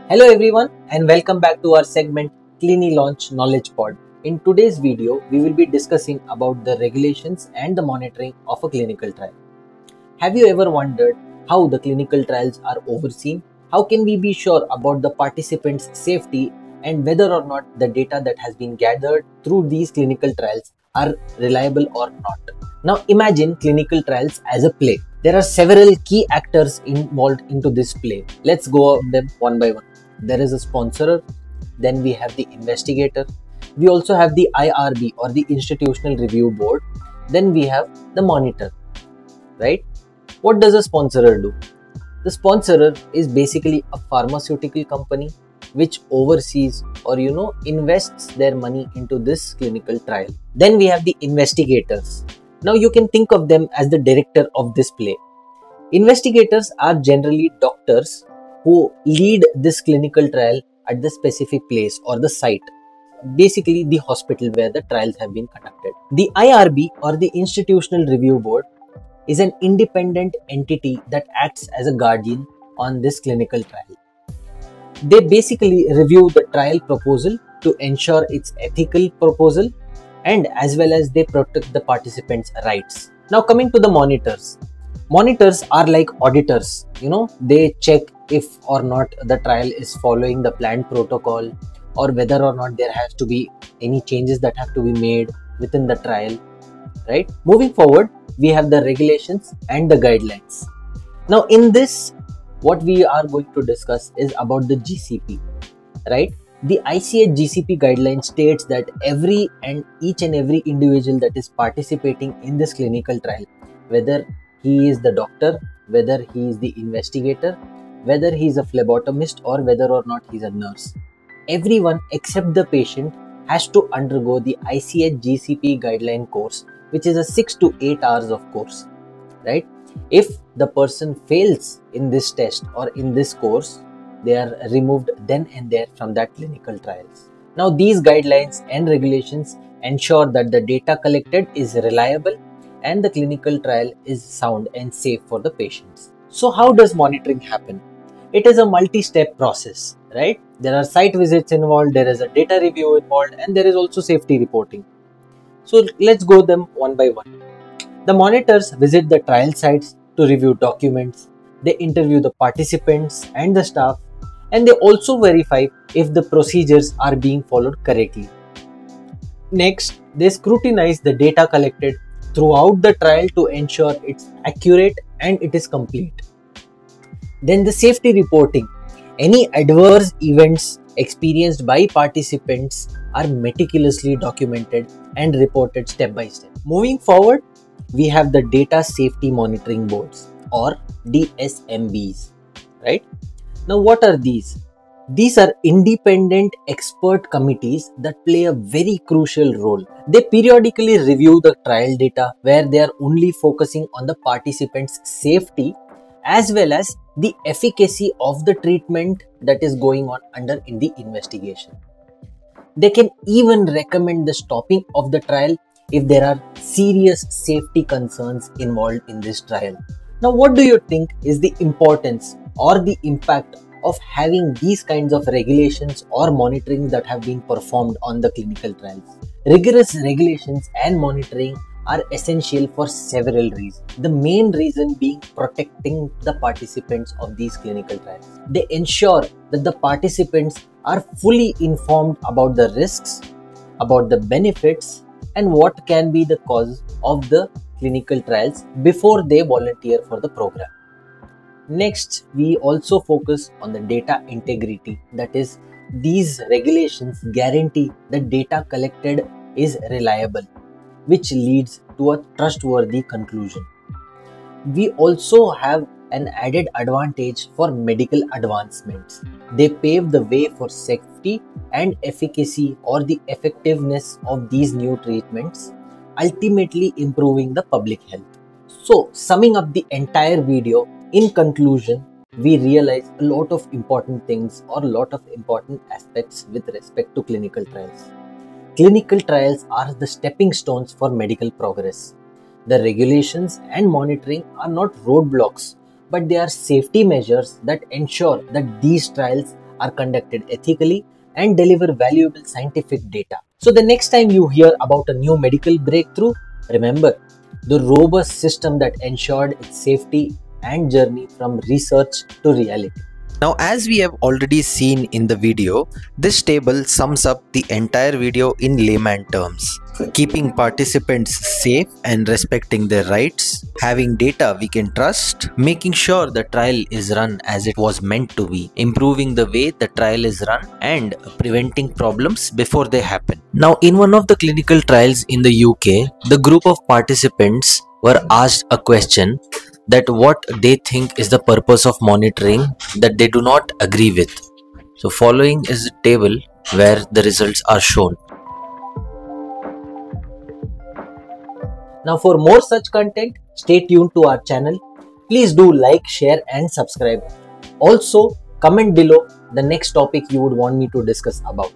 Hello everyone and welcome back to our segment CliniLaunch Knowledge Pod. In today's video, we will be discussing about the regulations and the monitoring of a clinical trial. Have you ever wondered how the clinical trials are overseen? How can we be sure about the participants' safety and whether or not the data that has been gathered through these clinical trials are reliable or not? Now imagine clinical trials as a play. There are several key actors involved into this play. Let's go over them one by one. There is a sponsor, then we have the investigator, we also have the IRB or the Institutional Review Board, then we have the monitor, right? What does a sponsorer do? The sponsorer is basically a pharmaceutical company which oversees or invests their money into this clinical trial. Then we have the investigators. Now you can think of them as the director of this play. Investigators are generally doctors who lead this clinical trial at the specific place or the site, basically the hospital where the trials have been conducted. The IRB or the Institutional Review Board is an independent entity that acts as a guardian on this clinical trial. They basically review the trial proposal to ensure its ethical proposal and as well as they protect the participants' rights. Now coming to the monitors. Monitors are like auditors, they check if or not the trial is following the planned protocol or whether or not there has to be any changes that have to be made within the trial, right? Moving forward, we have the regulations and the guidelines. Now in this, what we are going to discuss is about the GCP, right? The ICH GCP guideline states that each and every individual that is participating in this clinical trial, whether he is the doctor, whether he is the investigator, whether he is a phlebotomist or whether or not he is a nurse, everyone except the patient has to undergo the ICH GCP guideline course, which is a 6 to 8 hours of course, right? If the person fails in this test or in this course, they are removed then and there from that clinical trials. Now these guidelines and regulations ensure that the data collected is reliable and the clinical trial is sound and safe for the patients. So how does monitoring happen? It is a multi-step process, right? There are site visits involved, there is a data review involved, and there is also safety reporting. So let's go them one by one. The monitors visit the trial sites to review documents, they interview the participants and the staff, and they also verify if the procedures are being followed correctly. Next, they scrutinize the data collected throughout the trial to ensure it's accurate and it is complete. Then the safety reporting. Any adverse events experienced by participants are meticulously documented and reported step by step. Moving forward, we have the data safety monitoring boards or DSMBs, right? Now what are these? These are independent expert committees that play a very crucial role. They periodically review the trial data where they are only focusing on the participants' safety as well as the efficacy of the treatment that is going on under in the investigation. They can even recommend the stopping of the trial if there are serious safety concerns involved in this trial. Now what do you think is the importance or the impact of having these kinds of regulations or monitoring that have been performed on the clinical trials? Rigorous regulations and monitoring are essential for several reasons. The main reason being protecting the participants of these clinical trials. They ensure that the participants are fully informed about the risks, about the benefits, and what can be the cause of the clinical trials before they volunteer for the program. Next, we also focus on the data integrity. That is, these regulations guarantee that data collected is reliable, which leads to a trustworthy conclusion. We also have an added advantage for medical advancements. They pave the way for safety and efficacy or the effectiveness of these new treatments, ultimately improving the public health. So, summing up the entire video, in conclusion, we realize a lot of important things or a lot of important aspects with respect to clinical trials. Clinical trials are the stepping stones for medical progress. The regulations and monitoring are not roadblocks, but they are safety measures that ensure that these trials are conducted ethically and deliver valuable scientific data. So the next time you hear about a new medical breakthrough, remember the robust system that ensured its safety and journey from research to reality. Now, as we have already seen in the video, this table sums up the entire video in layman terms. Keeping participants safe and respecting their rights, having data we can trust, making sure the trial is run as it was meant to be, improving the way the trial is run, and preventing problems before they happen. Now, in one of the clinical trials in the UK, the group of participants were asked a question that what they think is the purpose of monitoring that they do not agree with. So following is the table where the results are shown. Now for more such content, stay tuned to our channel. Please do like, share and subscribe. Also, comment below the next topic you would want me to discuss about.